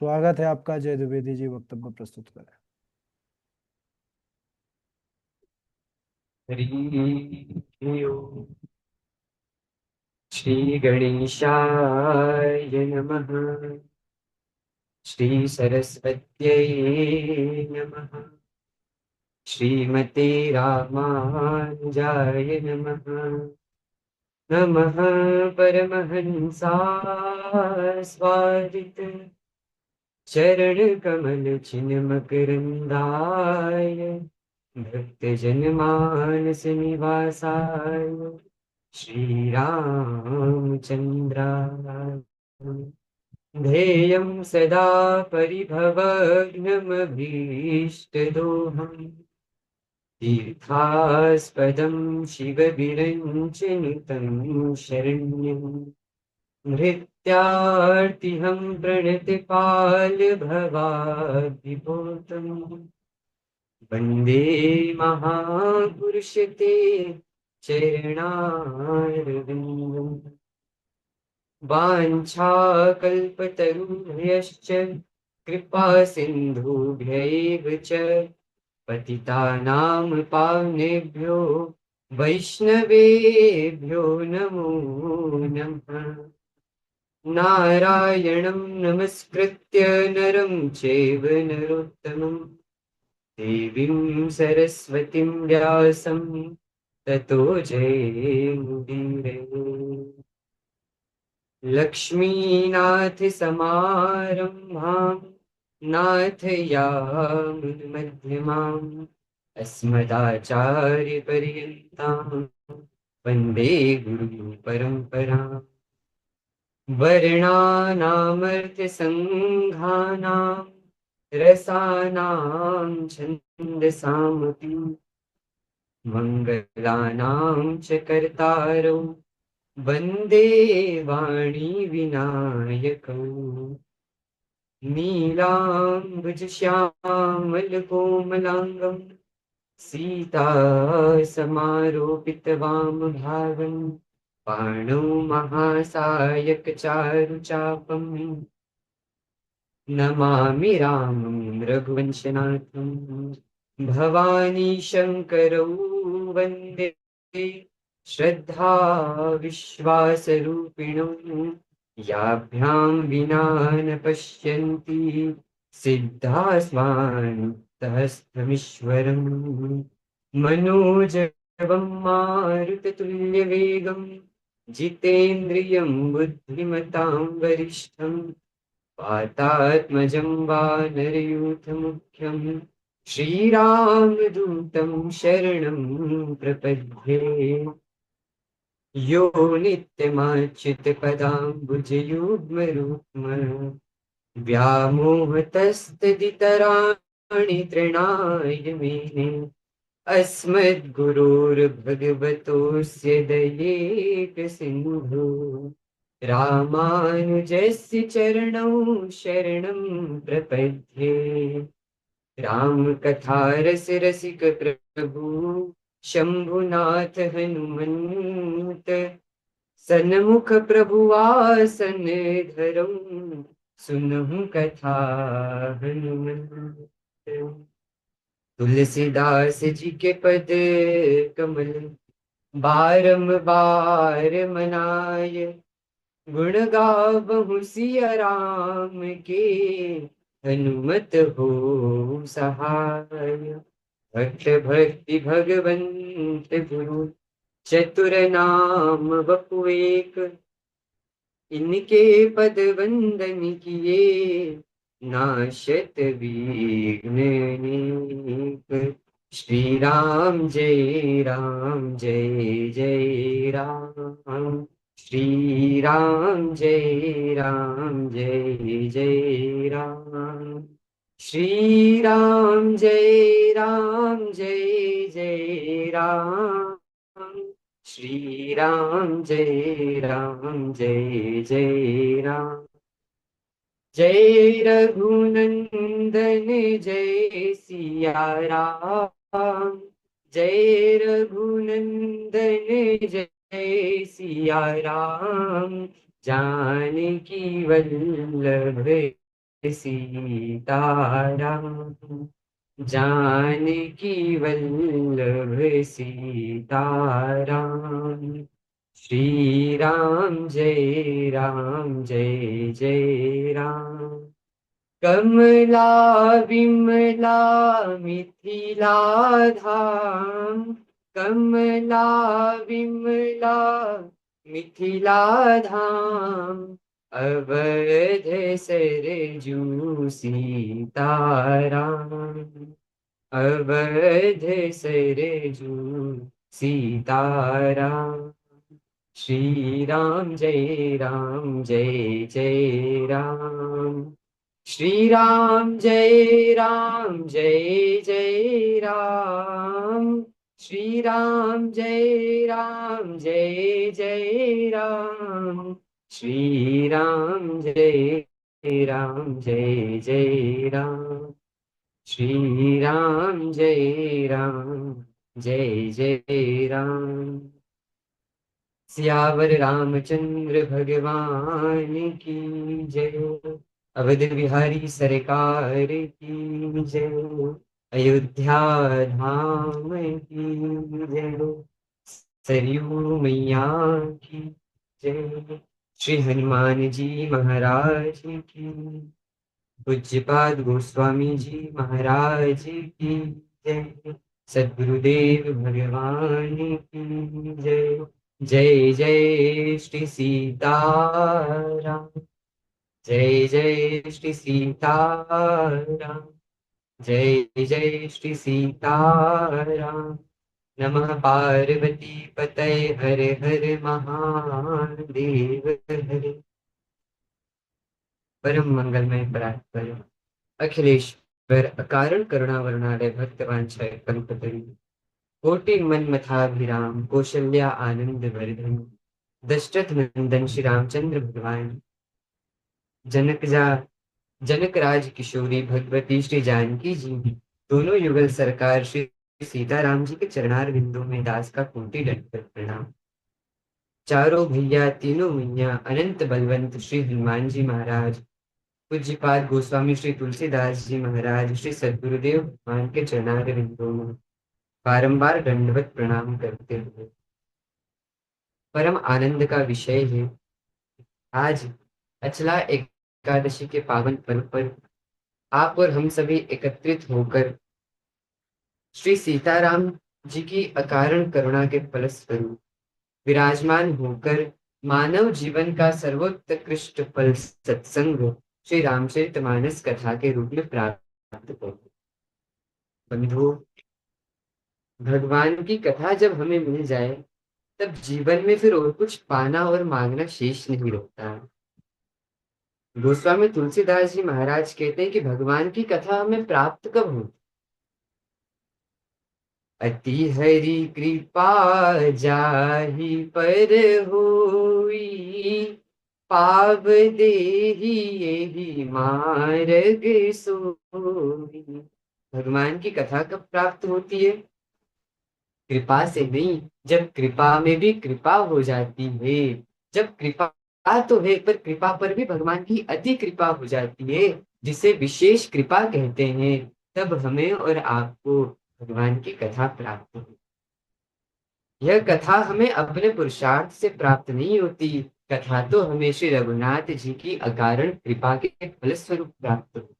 स्वागत है आपका। जय द्विवेदी जी वक्तव्य प्रस्तुत करें। हरि ओम। श्री गणेशाय नमः। श्री सरस्वत्यै नमः। श्रीमते रामानुजाय नमः। नमः परमहंसाय स्वादित चरण कमल चिन्मकरंदाय भक्तजनमानस निवासाय श्री रामचंद्राय ध्येयं सदा परिभवग्नमभीष्टदोहम् तीर्थास्पदं शिवविरञ्चनुतं शरण्यम् नृत्यार्तिहं प्रणतपालभवाब्धिपोतम् वन्दे महापुरुषते चरणारविन्दम् वाञ्छाकल्पतरुभ्यश्च कृपा सिन्धुभ्यैव च पतितानां पावनेभ्यो वैष्णवेभ्यो नमो नमः। नारायणं नमस्कृत्य नरं चैव नरोत्तमं देवीं सरस्वतीं व्यासं ततो जयमुदीरये। लक्ष्मीनाथसमारम्भां नाथयामुनमध्यमाम् अस्मदाचार्यपर्यन्तां वन्दे गुरुपरम्पराम्। वर्णानामर्थसङ्घानां रसानां छन्दसामपि मङ्गलानां च कर्तारौ वन्दे वाणी विनायकौ। नीलाम्बुजश्यामलकोमलाङ्गं सीतासमारोपितवामभागं पाणौ महासायकचारुचापं नमामि रामं रघुवंशनाथं। भवानी शङ्करौ वन्दे श्रद्धा विश्वासरूपिणौ याभ्यां विना न पश्यन्ति सिद्धास्मान्तहस्तमीश्वरम् मनोजवं मारुततुल्यवेगं जितेन्द्रियं बुद्धिमतां वरिष्ठं वातात्मजं वानरयूथमुख्यं श्रीरामदूतं शरणं प्रपद्ये। यो नित्यमच्युतपदाम्बुजयुग्मरुक्म व्यामोहतस्तदितराणि तृणाय मेने अस्मद्गुरोर्भगवतोऽस्य दयेकसिन्धो रामानुजस्य चरणौ शरणं प्रपद्ये। रामकथारसरसिक प्रभु शंभुनाथ हनुमंत सन्मुख प्रभुआसन धरौ सुनहु कथा हनुमंत। तुलसीदास जी के पद कमल बारंबार मनाय गुण गावहु सिया राम के हनुमत हो सहाय। भक्त भक्ति भगवंत गुरु चतुर नाम वपु एक इनके पद वंदन किए नाशत विघ्न अनेक। श्री राम जय जय राम। श्री राम जय जय राम। श्री राम जय जय राम। श्री राम जय जय राम। जय रघुनंदन जय सिया राम। जय रघुनंदन जय सिया राम। जानकी वल्लभ सीताराम, जानकी वल्लभ सीताराम। श्री राम जय जय राम। कमला विमला मिथिला धाम, कमला विमला मिथिला धाम। अवध सरजू सीताराम, अवध सरजू सीताराम। श्री राम जय जय राम। श्री राम जय जय राम। श्री राम जय जय राम। श्री राम जय जय राम। श्री राम जय जय राम। सियावर रामचंद्र भगवान की जय। अवध बिहारी सरकार की जय। अयोध्या धाम की जय। सरयू मैया की जय। श्री हनुमान जी महाराज की, पूज्यपाद गोस्वामी जी महाराज की जय। सद्गुरुदेव भगवान की जय। जय जय श्री सीताराम, जय जय श्री सीताराम, जय जय श्री सीताराम। नमः पार्वती पतये हर हर महादेव हरे। परम मंगलमय परात्पर अखिलेश्वर अकारण करुणा वरुणालय भक्तवांछाय कल्पतरु कोटि मन्मथाभिराम कौशल्या आनंद वर्धन दशरथ नंदन श्री रामचंद्र भगवान। जनक राज किशोरी भगवती श्री जानकी जी, दोनों युगल सरकार श्री सीताराम जी के चरणार बिंदु में दास का कोटि दंडवत प्रणाम। चारों भैया तीनों मैया अनंत बलवंत श्री हनुमान जी महाराज, पूज्यपाद गोस्वामी श्री तुलसीदास जी महाराज, श्री सद्गुरुदेव भगवान के चरणार बिंदु में बारंबार दंडवत प्रणाम करते हुए परम आनंद का विषय है। आज अचला एकादशी के पावन पर्व पर आप और हम सभी एकत्रित होकर श्री सीताराम जी की अकारण करुणा के फलस्वरूप विराजमान होकर मानव जीवन का सर्वोत्कृष्ट फल सत्संग श्री रामचरितमानस कथा के रूप में प्राप्त हो। बंधु, भगवान की कथा जब हमें मिल जाए तब जीवन में फिर और कुछ पाना और मांगना शेष नहीं रहता। गोस्वामी तुलसीदास जी महाराज कहते हैं कि भगवान की कथा हमें प्राप्त कब होती? अति हरि कृपा जाहि पर होई, पाव देहि एहि मार्ग सोई। भगवान की कथा कब प्राप्त होती है? कृपा से नहीं, जब कृपा में भी कृपा हो जाती है। जब कृपा तो है पर कृपा पर भी भगवान की अति कृपा हो जाती है, जिसे विशेष कृपा कहते हैं, तब हमें और आपको भगवान की कथा प्राप्त हो। यह कथा हमें अपने पुरुषार्थ से प्राप्त नहीं होती, कथा तो हमें श्री रघुनाथ जी की अकारण कृपा के फलस्वरूप प्राप्त हो।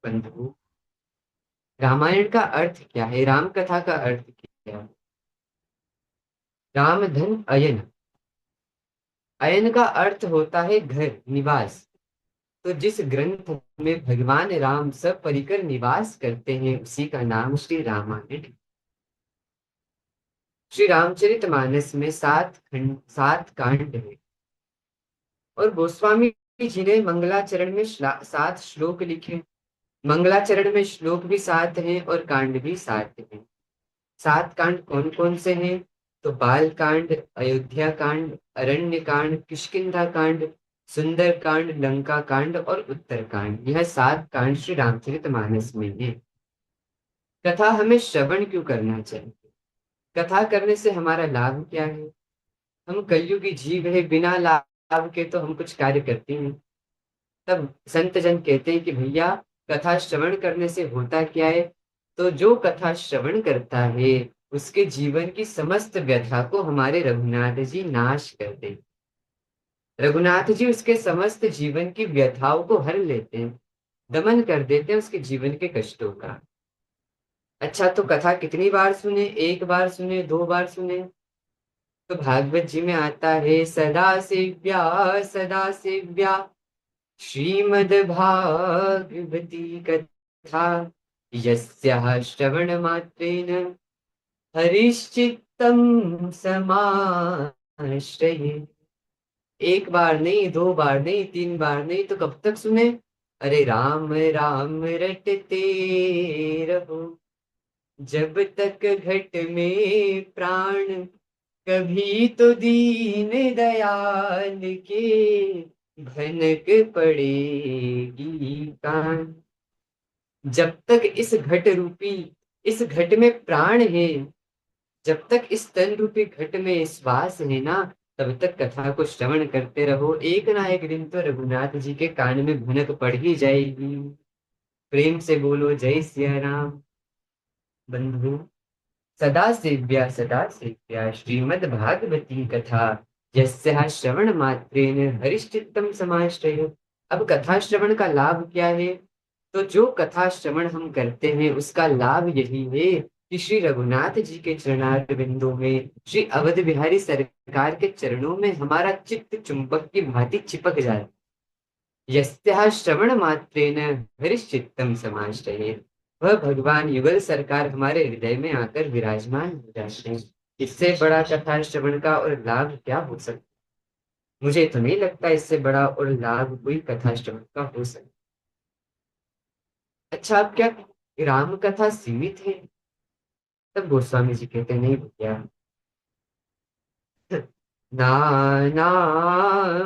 बंधु, रामायण का अर्थ क्या है? राम कथा का अर्थ क्या है? राम धन अयन, अयन का अर्थ होता है घर, निवास। तो जिस ग्रंथ में भगवान राम सब परिकर निवास करते हैं उसी का नाम श्री रामायण। श्री रामचरितमानस में 7 कांड है और गोस्वामी जी ने मंगलाचरण में 7 श्लोक लिखे। मंगलाचरण में श्लोक भी 7 हैं और कांड भी 7 हैं। 7 कांड कौन कौन से हैं? तो बाल कांड, अयोध्या कांड, अरण्य कांड, किष्किंधा कांड, सुंदर कांड, लंका कांड और उत्तर कांड। यह 7 कांड श्री रामचरितमानस में है। कथा हमें श्रवण क्यों करना चाहिए? कथा करने से हमारा लाभ क्या है? हम कलयुगी जीव है, बिना लाभ के तो हम कुछ कार्य करते हैं। तब संत जन कहते हैं कि भैया कथा श्रवण करने से होता क्या है। तो जो कथा श्रवण करता है उसके जीवन की समस्त व्यथा को हमारे रघुनाथ जी नाश कर दे। रघुनाथ जी उसके समस्त जीवन की व्यथाओं को हर लेते हैं, दमन कर देते हैं उसके जीवन के कष्टों का। अच्छा, तो कथा कितनी बार सुने? एक बार सुने, दो बार सुने? तो भागवत जी में आता है सदा सेव्या श्रीमद् भागवती कथा यस्याः श्रवण मात्रेण हरिश्चित्तम समाश्रये। एक बार नहीं, दो बार नहीं, तीन बार नहीं, तो कब तक सुने? अरे राम राम रटते रहो जब तक घट में प्राण, कभी तो दीन दयाल के भनक पड़ेगी कान। जब तक इस घट रूपी, इस घट में प्राण है, जब तक इस तन रूपी घट में श्वास है ना, तब तक कथा को श्रवण करते रहो। एक ना एक दिन तो रघुनाथ जी के कान में भनक पड़ ही जाएगी। प्रेम से बोलो जय सिया राम। बंधु, सदा सेव्या श्रीमद् भागवती कथा यस्याः श्रवण मात्रेण हरिश्चित्तम समाश्रय। अब कथा श्रवण का लाभ क्या है? तो जो कथा श्रवण हम करते हैं उसका लाभ यही है कि श्री रघुनाथ जी के चरणार बिंदु में, श्री अवध बिहारी सरकार के चरणों में हमारा चित्त चुंबक की भांति चिपक जाए। यस्याः श्रवण मात्रेण हरिश्चित्तम समाश्रये, वह भगवान युगल सरकार हमारे हृदय में आकर विराजमान हो जाते हैं। इससे बड़ा कथा श्रवण का और लाभ क्या हो सकता? मुझे तो नहीं लगता इससे बड़ा और लाभ कोई कथा श्रवण का हो सकता। अच्छा, अब क्या राम कथा सीमित है? तब गोस्वामी जी कहते नहीं भैया, नाना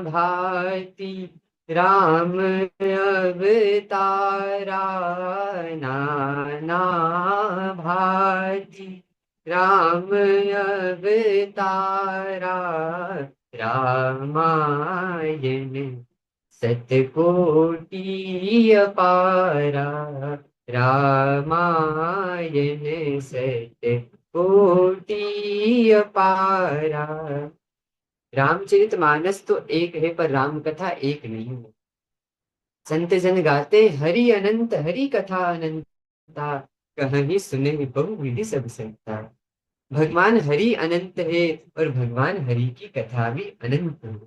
भांति राम अवतारा, नाना भांति राम अवतारा, रामायण सतकोटि अपारा, रामायण सतकोटि अपारा। रामचरितमानस तो एक है पर राम कथा एक नहीं है। संत जन गाते हरि अनंत, हरि कथा अनंता, कहीं सुने बहु विधि सब संता। भगवान हरि अनंत है और भगवान हरि की कथा भी अनंत है।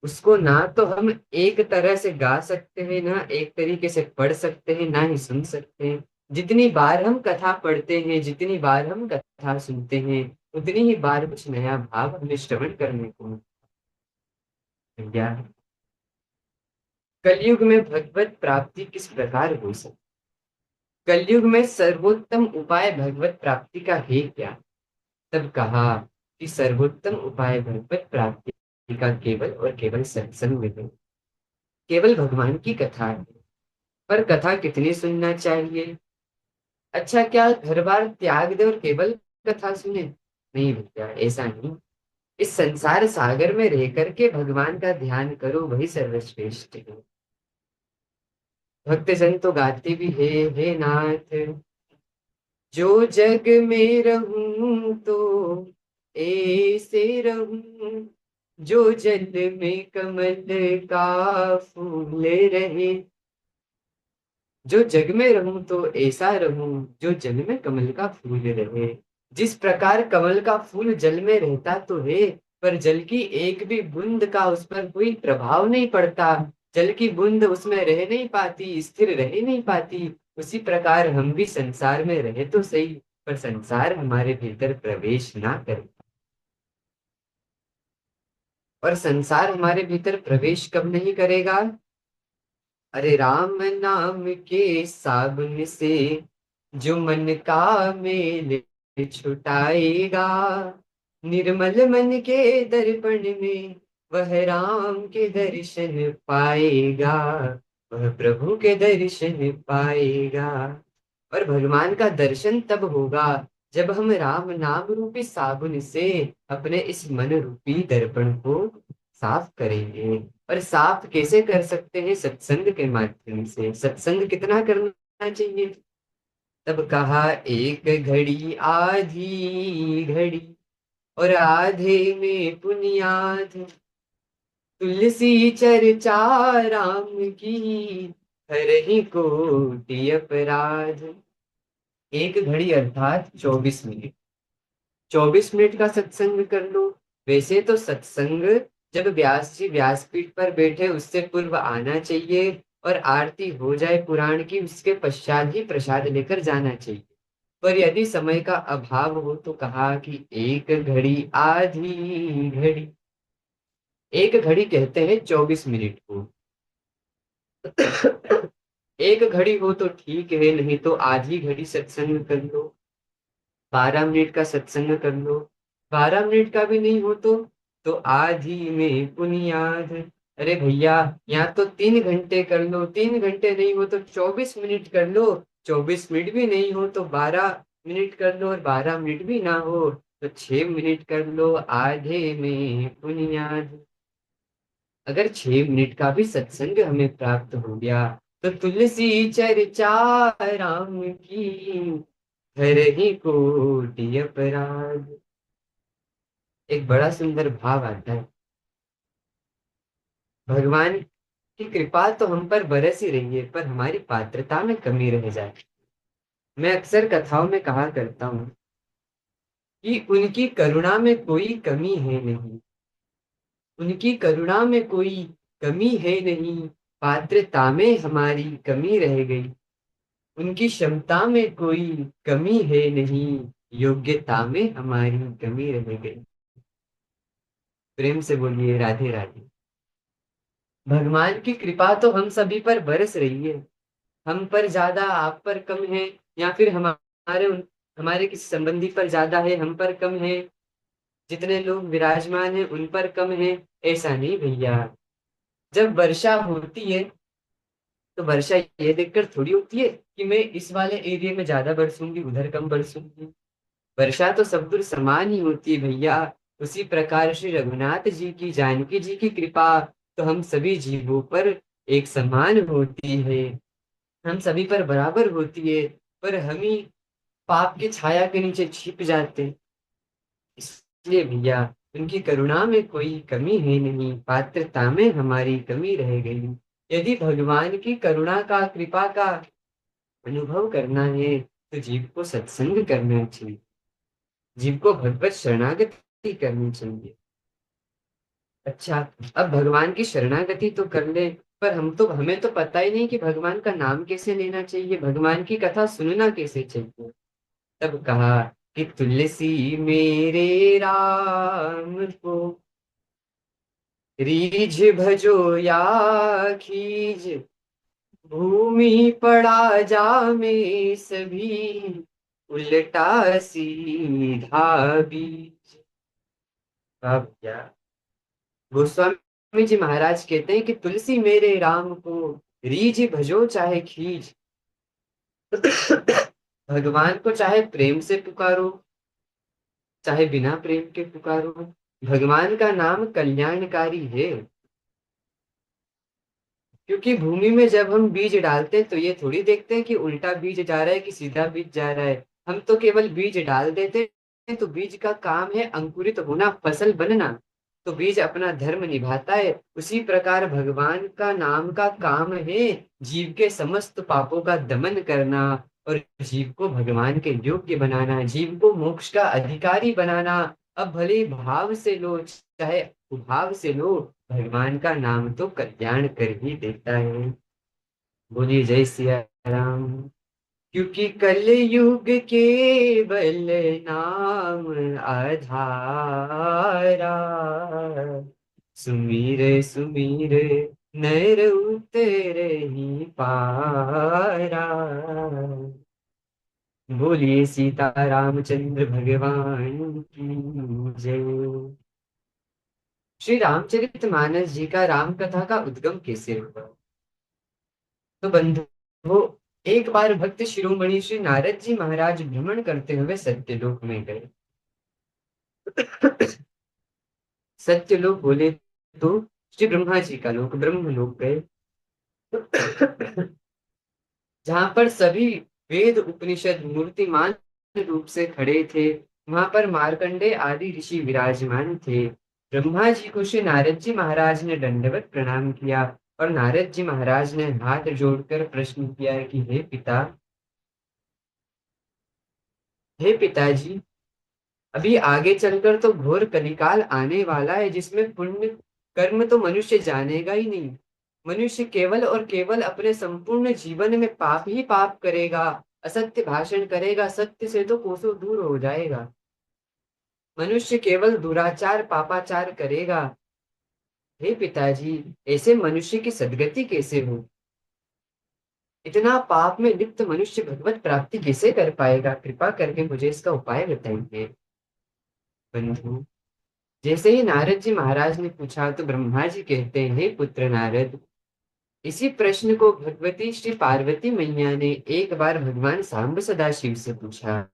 उसको ना तो हम एक तरह से गा सकते हैं, ना एक तरीके से पढ़ सकते हैं, ना ही सुन सकते हैं। जितनी बार हम कथा पढ़ते हैं, जितनी बार हम कथा सुनते हैं, उतनी ही बार कुछ नया भाव हमें श्रवण करने को मिलता है। कलयुग में भगवत प्राप्ति किस प्रकार हो सकती? कलयुग में सर्वोत्तम उपाय भगवत प्राप्ति का है क्या? तब कहा कि सर्वोत्तम उपाय भगवत प्राप्ति का केवल और केवल सत्संग में है, केवल भगवान की कथा है। पर कथा कितनी सुनना चाहिए? अच्छा, क्या घर बार त्याग दे और केवल कथा सुने? नहीं भैया, ऐसा नहीं। इस संसार सागर में रह करके भगवान का ध्यान करो, वही सर्वश्रेष्ठ है। भक्तजन तो गाते भी हे नाथ, जो जग में रहूं तो ऐसे रहूं, जो जल में कमल का फूल रहे। जो जग में रहूं तो ऐसा रहूं, जो जल में कमल का फूल रहे। जिस प्रकार कमल का फूल जल में रहता तो है, पर जल की एक भी बूंद का उस पर कोई प्रभाव नहीं पड़ता। जल की बूंद उसमें रह नहीं पाती, स्थिर रह नहीं पाती। उसी प्रकार हम भी संसार में रहे तो सही, पर संसार हमारे भीतर प्रवेश ना करे। और संसार हमारे भीतर प्रवेश कब नहीं करेगा? अरे राम नाम के साबुन से जो मन का मेल छुटाएगा, निर्मल मन के दर्पण में वह राम के दर्शन पाएगा, वह प्रभु के दर्शन पाएगा। और भगवान का दर्शन तब होगा जब हम राम नाम रूपी साबुन से अपने इस मन रूपी दर्पण को साफ करेंगे। और साफ कैसे कर सकते हैं? सत्संग के माध्यम से। सत्संग कितना करना चाहिए? तब कहा, एक घड़ी आधी घड़ी और आधे में पुनियाद, तुलसी चर्चा राम की, हरहि कोटि अपराध। एक घड़ी अर्थात 24 मिनट। 24 मिनट का सत्संग कर लो। वैसे तो सत्संग जब व्यास जी व्यासपीठ पर बैठे उससे पूर्व आना चाहिए, और आरती हो जाए पुराण की उसके पश्चात ही प्रसाद लेकर जाना चाहिए। पर यदि समय का अभाव हो तो कहा कि एक घड़ी आधी घड़ी। एक घड़ी कहते हैं 24 मिनट को। एक घड़ी हो तो ठीक है, नहीं तो आधी घड़ी सत्संग कर लो। 12 मिनट का सत्संग कर लो। 12 मिनट का भी नहीं हो तो आधी में पुनियाद। अरे भैया, यहाँ तो 3 घंटे कर लो। 3 घंटे नहीं हो तो 24 मिनट कर लो। 24 मिनट भी नहीं हो तो 12 मिनट कर लो। और 12 मिनट भी ना हो तो 6 मिनट कर लो, आधे में पुनियाद। अगर 6 मिनट का भी सत्संग हमें प्राप्त हो गया तो तुलसी चर्चा राम की, हरहि कोटि अपराध। एक बड़ा सुंदर भाव आता है। भगवान की कृपा तो हम पर बरस ही रही है, पर हमारी पात्रता में कमी रह जाती। मैं अक्सर कथाओं में कहा करता हूँ कि उनकी करुणा में कोई कमी है नहीं। उनकी करुणा में कोई कमी है नहीं, पात्रता में हमारी कमी रह गई। उनकी क्षमता में कोई कमी है नहीं, योग्यता में हमारी कमी रह गई। प्रेम से बोलिए राधे राधे। भगवान की कृपा तो हम सभी पर बरस रही है। हम पर ज्यादा, आप पर कम है, या फिर हमारे किसी संबंधी पर ज्यादा है, हम पर कम है। जितने लोग विराजमान हैं उन पर कम है, ऐसा नहीं भैया। जब वर्षा होती है तो वर्षा ये देखकर थोड़ी होती है कि मैं इस वाले एरिया में ज्यादा बरसूंगी, उधर कम बरसूंगी। वर्षा तो सब दूर समान ही होती है भैया। उसी प्रकार श्री रघुनाथ जी की, जानकी जी की कृपा तो हम सभी जीवों पर एक समान होती है। हम सभी पर बराबर होती है। पर हम ही पाप की छाया के नीचे छिप जाते हैं। इसलिए भैया, उनकी करुणा में कोई कमी है नहीं, पात्रता में हमारी कमी रह गई। यदि भगवान की करुणा का, कृपा का अनुभव करना है तो जीव को सत्संग करना चाहिए। जीव को भगवत शरणागति करनी चाहिए। अच्छा, अब भगवान की शरणागति तो कर ले, पर हमें तो पता ही नहीं कि भगवान का नाम कैसे लेना चाहिए, भगवान की कथा सुनना कैसे चाहिए। तब कहा कि तुलसी मेरे राम को, रीझ भजो या खीज, भूमि पड़ा जामे सभी, उल्टा सीधा बीज। अब क्या, गोस्वामी जी महाराज कहते हैं कि तुलसी मेरे राम को, रीझ भजो चाहे खींच। भगवान को चाहे प्रेम से पुकारो, चाहे बिना प्रेम के पुकारो, भगवान का नाम कल्याणकारी है। क्योंकि भूमि में जब हम बीज डालते हैं तो ये थोड़ी देखते हैं कि उल्टा बीज जा रहा है कि सीधा बीज जा रहा है। हम तो केवल बीज डाल देते हैं। तो बीज का काम है अंकुरित होना, फसल बनना। तो बीज अपना धर्म निभाता है। उसी प्रकार भगवान का नाम का काम है जीव के समस्त पापों का दमन करना, और जीव को भगवान के योग्य बनाना, जीव को मोक्ष का अधिकारी बनाना। अब भले ही भाव से लो चाहे उभाव से लो, भगवान का नाम तो कल्याण कर ही देता है। बोलिए जय सिया राम। क्योंकि कलयुग केवल नाम आधारा, सुमीर सुमीर नर उतर ही पारा। बोलिए सीता रामचंद्र भगवान की जय। श्री रामचरित मानस जी का राम कथा का उद्गम कैसे हुआ? तो बंधुओं, एक बार भक्त शिरोमणि श्री नारद जी महाराज भ्रमण करते हुए सत्यलोक में गए। सत्यलोक बोले तो श्री ब्रह्मा जी का लोक ब्रह्मलोक गए, जहां पर सभी वेद उपनिषद मूर्तिमान रूप से खड़े थे। वहां पर मार्कंडे आदि ऋषि विराजमान थे। ब्रह्मा जी को श्री नारद जी महाराज ने दंडवत प्रणाम किया, और नारद जी महाराज ने हाथ जोड़कर प्रश्न किया कि हे पिताजी, अभी आगे चलकर तो घोर कलिकाल आने वाला है, जिसमें पुण्य कर्म तो मनुष्य जानेगा ही नहीं। मनुष्य केवल और केवल अपने संपूर्ण जीवन में पाप ही पाप करेगा, असत्य भाषण करेगा, सत्य से तो कोसों दूर हो जाएगा। मनुष्य केवल दुराचार पापाचार करेगा। हे पिताजी, ऐसे मनुष्य की सदगति कैसे हो? इतना पाप में लिप्त मनुष्य भगवत प्राप्ति कैसे कर पाएगा? कृपा करके मुझे इसका उपाय बताइए। बंधु, जैसे ही नारद जी महाराज ने पूछा तो ब्रह्मा जी कहते हैं, हे पुत्र नारद, इसी प्रश्न को भगवती श्री पार्वती मैया ने एक बार भगवान सांब सदाशिव से पूछा।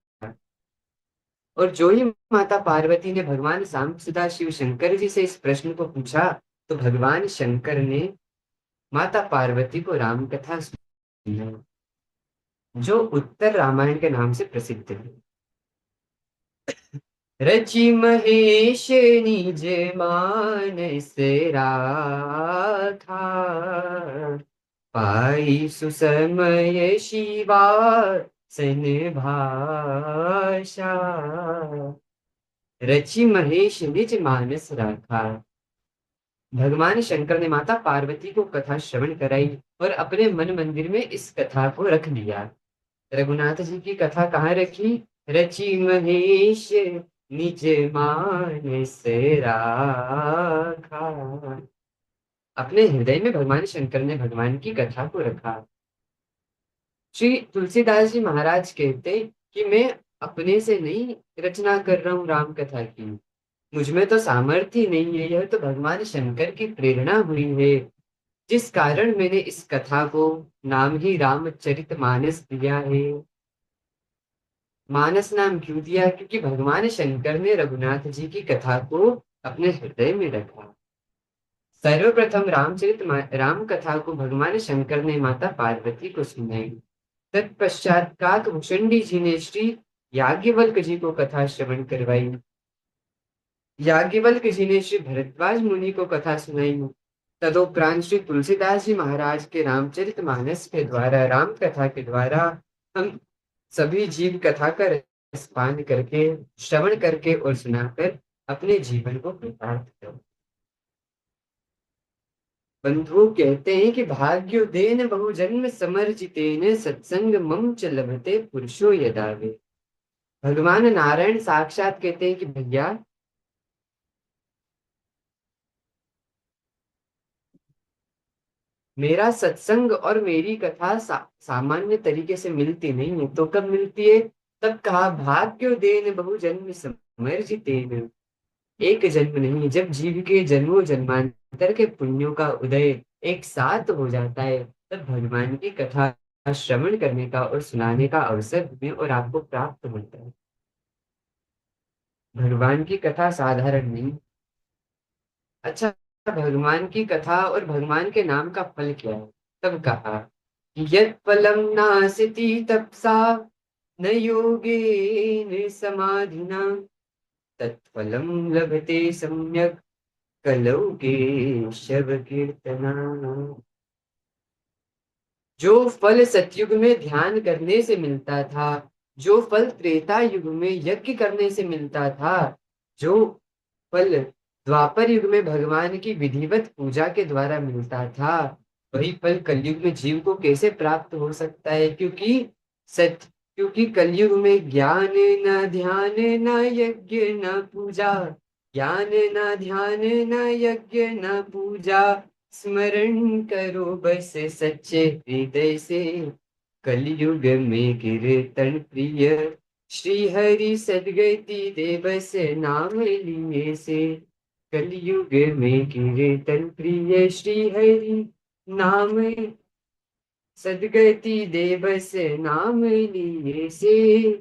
और जो ही माता पार्वती ने भगवान सांब सदाशिव शंकर जी से इस प्रश्न को पूछा, तो भगवान शंकर ने माता पार्वती को राम कथा सुनाई, जो उत्तर रामायण के नाम से प्रसिद्ध है। रचि महेश निज मानस राखा, पाई सुसमय शिवा सन भाषा। रचि महेश निज मानस राखा। भगवान शंकर ने माता पार्वती को कथा श्रवण कराई और अपने मन मंदिर में इस कथा को रख दिया। रघुनाथ जी की कथा कहाँ रखी? रचि महेश निज मानस राखा। अपने हृदय में भगवान शंकर ने भगवान की कथा को रखा। श्री तुलसीदास जी महाराज कहते कि मैं अपने से नहीं रचना कर रहा हूँ राम कथा की, मुझ में तो सामर्थ्य नहीं है, यह तो भगवान शंकर की प्रेरणा हुई है, जिस कारण मैंने इस कथा को नाम ही रामचरितमानस दिया है। मानस नाम क्यों दिया? क्योंकि भगवान शंकर ने रघुनाथ जी की कथा को अपने हृदय में रखा। सर्वप्रथम राम कथा को भगवान शंकर ने माता पार्वती को सुनाई। तत्पश्चात काकभूषणी जी ने श्री याज्ञवल्क जी को कथा श्रवण करवाई। याज्ञवल्क जी ने श्री भरद्वाज मुनि को कथा सुनाई। तदोपरांत श्री तुलसीदास जी महाराज के रामचरितमानस के द्वारा, राम कथा के द्वारा, हम सभी जीव कथा का रसपान करके, श्रवण करके और सुनाकर अपने जीवन को कृतार्थ करो। बंधु कहते हैं कि भाग्योदेन बहुजन्म समर्जितेन सत्संग मम च लभते पुरुषो यदावे। भगवान नारायण साक्षात कहते हैं कि भैया, मेरा सत्संग और मेरी कथा सामान्य तरीके से मिलती नहीं है। तो कब मिलती है? तब कहा भाग्योदेन बहुजन्म समर्जितेन। एक जन्म नहीं, जब जीव के जन्मों जन्मांतर के पुण्यों का उदय एक साथ हो जाता है, तब भगवान की कथा श्रवण करने का और सुनाने का अवसर हमें और आपको प्राप्त होता है। भगवान की कथा साधारण नहीं। अच्छा, भगवान की कथा और भगवान के नाम का फल क्या है? तब कहा, यत् फलम नास्ति तपसा न योगेन समाधिना, तत्फलम लभते सम्यक कलौ केशव कीर्तना। जो फल सतयुग में ध्यान करने से मिलता था, जो फल त्रेता युग में यज्ञ करने से मिलता था, जो फल द्वापर युग में भगवान की विधिवत पूजा के द्वारा मिलता था, वही फल कलयुग में जीव को कैसे प्राप्त हो सकता है? क्योंकि कलयुग में ज्ञान न ध्यान न यज्ञ न पूजा, ज्ञान न ध्यान न यज्ञ न पूजा, स्मरण करो बस सच्चे हृदय से, कलयुग में कीर्तन प्रिय श्री हरि सदगति दे बस नाम लिए से। कलयुग में कीर्तन प्रिय श्री हरि नाम सदगति दे बस नाम लिए से।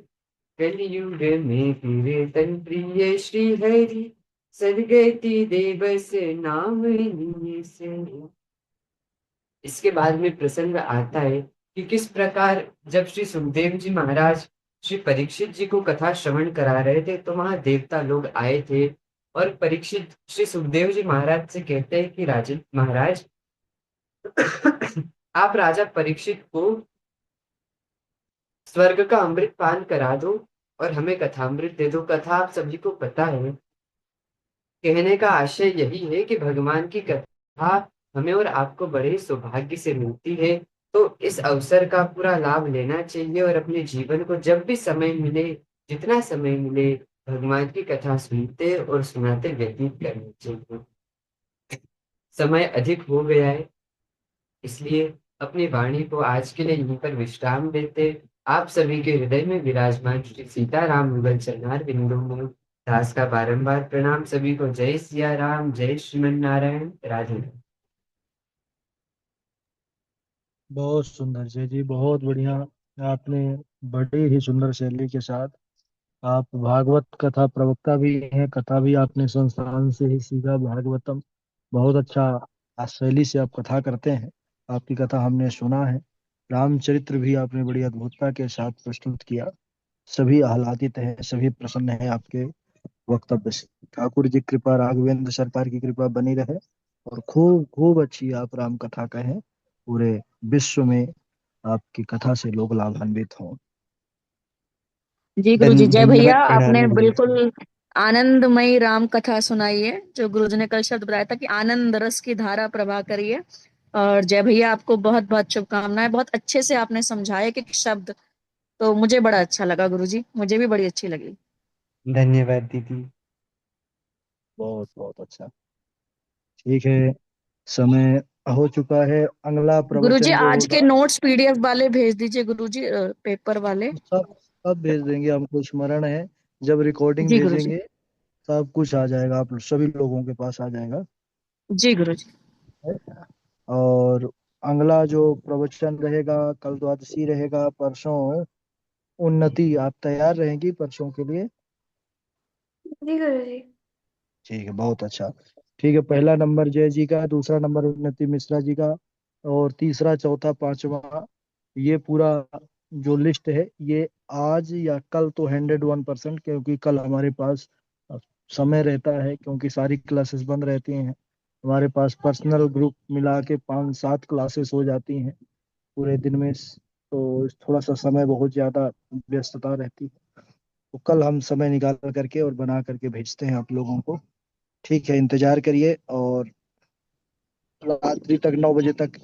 कलयुग में कीर्तन प्रिय श्री हरि सदगति दे बस नाम लिए से। इसके बाद में प्रसंग आता है कि किस प्रकार जब श्री सुखदेव जी महाराज श्री परीक्षित जी को कथा श्रवण करा रहे थे, तो वहां देवता लोग आए थे। और परीक्षित श्री सुखदेव जी महाराज से कहते हैं कि राजन महाराज, आप राजा परीक्षित को स्वर्ग का अमृत पान करा दो और हमें कथामृत दे दो। कथा आप सभी को पता है, कहने का आशय यही है कि भगवान की कथा हमें और आपको बड़े ही सौभाग्य से मिलती है। तो इस अवसर का पूरा लाभ लेना चाहिए और अपने जीवन को जब भी समय मिले, जितना समय मिले, भगवान की कथा सुनते और सुनाते व्यतीत करना चाहिए। समय अधिक हो गया है, इसलिए अपनी वाणी को आज के लिए यहीं पर विश्राम देते। आप सभी के हृदय में विराजमान श्री सीताराम युगल चरणार बिंदु में दास का बारंबार प्रणाम। सभी को जय सिया राम, जय श्रीमन नारायण, राधे। बहुत सुंदर जय जी, बहुत बढ़िया। आपने बड़ी ही सुंदर शैली के साथ, आप भागवत कथा प्रवक्ता भी हैं, कथा भी आपने संस्थान से ही सीखा भागवतम। बहुत अच्छा शैली से आप कथा करते हैं। आपकी कथा हमने सुना है। रामचरित्र भी आपने बड़ी अद्भुतता के साथ प्रस्तुत किया। सभी आह्लादित हैं, सभी प्रसन्न हैं आपके वक्तव्य से। ठाकुर जी की कृपा, राघवेंद्र सरकार की कृपा बनी रहे और खूब खूब अच्छी आप राम कथा कहें। पूरे विश्व में आपकी कथा से लोग लाभान्वित हों। जी गुरुजी, जय भैया। दंडवत आपने प्रणाम गुरुजी। बिल्कुल आनंदमयी राम कथा सुनाई है। जो गुरुजी ने कल शब्द बताया था कि आनंद रस की धारा प्रवाह करिए। और जय भैया, आपको बहुत बहुत शुभकामनाएं। बहुत अच्छे से आपने समझाया कि शब्द, तो मुझे बड़ा अच्छा लगा गुरुजी, मुझे भी बड़ी अच्छी लगी। धन्यवाद दीदी। बहुत बहुत अच्छा। ठीक है, समय हो चुका है। अगला गुरुजी, प्रवचन जो आज के होगा नोट्स पीडीएफ वाले भेज दीजिए गुरुजी, पेपर वाले। सब सब भेज देंगे, हमको स्मरण है। जब रिकॉर्डिंग जी गुरुजी। भेजेंगे सब कुछ आ जाएगा, आप सभी लोगों के पास आ जाएगा। जी गुरुजी। और अगला जो प्रवचन रहेगा, कल द्वादशी रहेगा, परसों उन्नति। आप तैयार रहेंगी परसों के लिए? जी गुरुजी। ठीक है, बहुत अच्छा। ठीक है, पहला नंबर जय जी का, दूसरा नंबर उन्नति मिश्रा जी का, और तीसरा चौथा पांचवा, ये पूरा जो लिस्ट है ये आज या कल तो 101%, क्योंकि कल हमारे पास समय रहता है, क्योंकि सारी क्लासेस बंद रहती हैं। हमारे पास पर्सनल ग्रुप मिला के 5-7 क्लासेस हो जाती हैं पूरे दिन में, तो थोड़ा सा समय बहुत ज्यादा व्यस्तता रहती है। तो कल हम समय निकाल करके और बना करके भेजते हैं आप लोगों को। ठीक है, इंतजार करिए। और रात्रि तक 9 बजे तक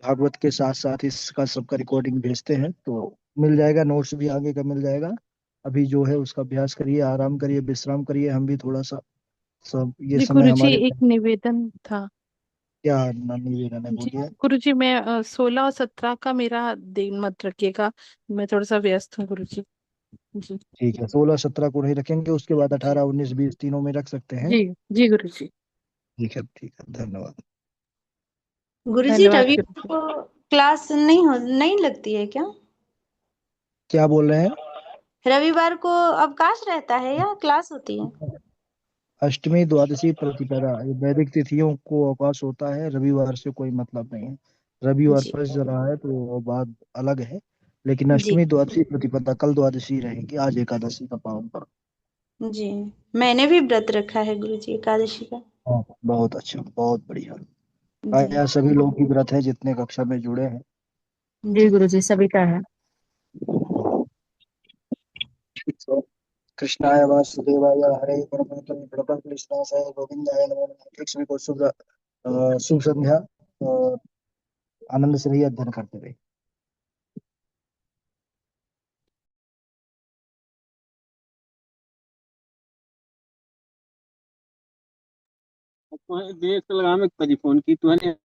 भागवत के साथ साथ इसका सबका रिकॉर्डिंग भेजते हैं, तो मिल जाएगा। नोट्स भी आगे का मिल जाएगा। अभी जो है उसका अभ्यास करिए, आराम करिए, विश्राम करिए। हम भी थोड़ा सा सब ये जी समय गुरुजी, हमारे एक निवेदन था। क्या निवेदन है, जी बोलिए। गुरुजी, मैं 16 और 17 का मेरा दिन मत रखिएगा, मैं थोड़ा सा व्यस्त हूँ गुरुजी। जी। ठीक है, 16-17 को नहीं रखेंगे, उसके बाद जी। 18-19-20 तीनों में रख सकते हैं। जी। जी गुरुजी। ठीक है, ठीक है, धन्यवाद। गुरुजी, धन्यवाद रवि गुरुजी। को क्लास नहीं लगती है क्या? क्या बोल रहे हैं? रविवार को अवकाश रहता है या क्लास होती है? अष्टमी द्वादशी प्रतिपदा ये वैदिक तिथियों को अवकाश होता है, रविवार से कोई मतलब नहीं है। रविवार जी। फंस रहा है तो वो बात अलग है। लेकिन जी। अष्टमी द्वादशी प्रतिपदा कल द्वादशी रहेगी, आज एकादशी का पावन पर्व। जी, मैंने भी व्रत रखा है गुरुजी, एकादशी का। हाँ, बहुत अच्छा, बहुत बढ़िया। जी। आया सभी लोग की व्रत है जितने कक्षा में जुड़े हैं। जी जी। गुरुजी, सभी का है। तो कृष्णाय वासुदेवाय हरे परमात्मने प्रणतक्लेशनाशाय गोविंदाय नमो नमः। एक सभी को शुभ संध्या, और आनंद से रहिए, अध्ययन करते रहिए। देख लगा में फोन की तूने